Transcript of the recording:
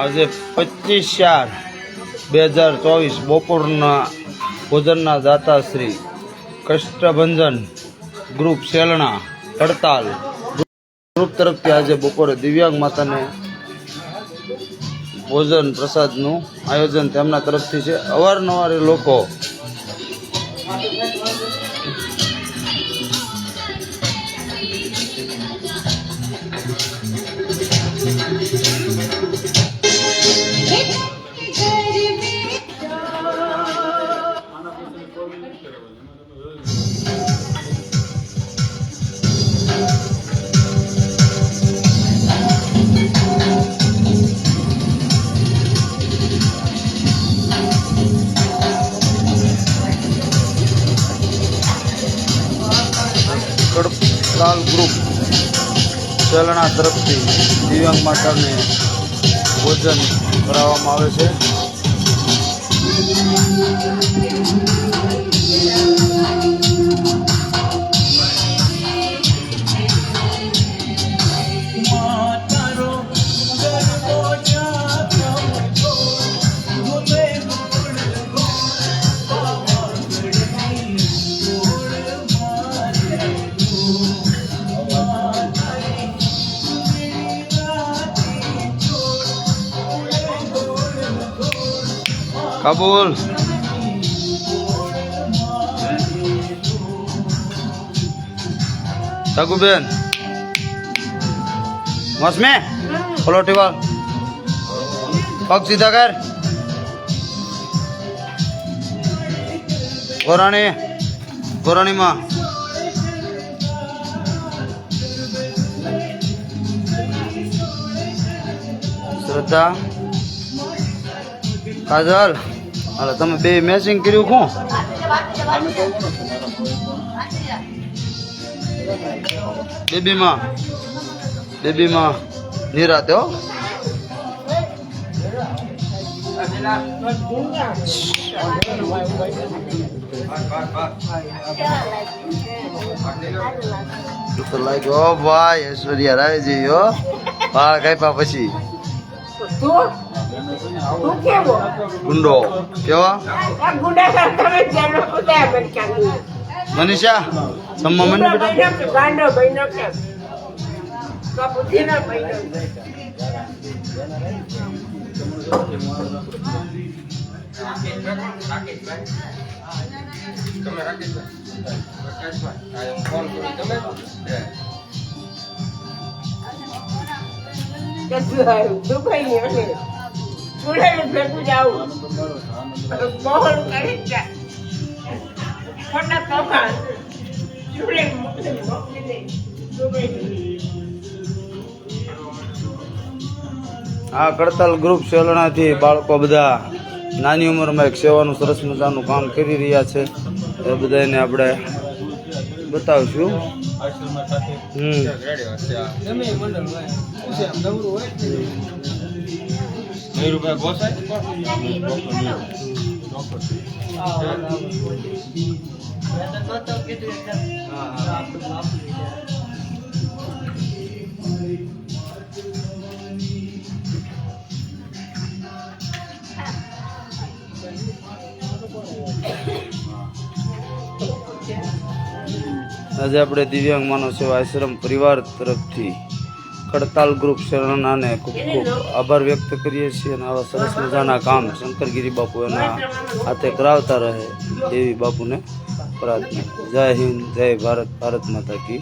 આજે 25/4/2024 બપોરના ભોજનના દાતા Shri Kashtabhanjan group સેલણા કડતાલ group તરફથી આજે બપોરે દિવ્યાંગ માતાને ભોજન પ્રસાદનું આયોજન તેમના તરફથી છે। અવારનવાર લોકો કડતાલ ગ્રુપ સેલણા તરફથી દિવ્યાંગ માતાને ભોજન કરાવવામાં આવે છે। કાબુલ તગુબેન મસ્મે પલોટી વાળ પગ સીધા કર ગોરાણીમાં શ્રદ્ધા કાજલ હાલો તમે બે મેચિંગ કર્યું કોણ બેબીમાં નિરાતે હો તો લાગ્યો ભાઈ ઐશ્વર્યા રાયજી હો વાળ કાપ્યા પછી ગુંડો કેવા મનીષા જમવા મને આ કડતાલ ગ્રુપ સેલણાથી બાળકો બધા નાની ઉંમરમાં એક સેવાનું સરસ મજાનું કામ કરી રહ્યા છે એ બધાને આપણે બતાવશું। આજે આપણે દિવ્યાંગ માનવ સેવા આશ્રમ પરિવાર તરફથી કડતાલ ગ્રુપ સેલણાને ખૂબ ખૂબ આભાર વ્યક્ત કરીએ છીએ અને આવા સરસ મજાના કામ શંકરગીરી બાપુ એના હાથે કરાવતા રહે એવી બાપુને પ્રાર્થના। જય હિન્દ, જય ભારત, ભારત માતા કી।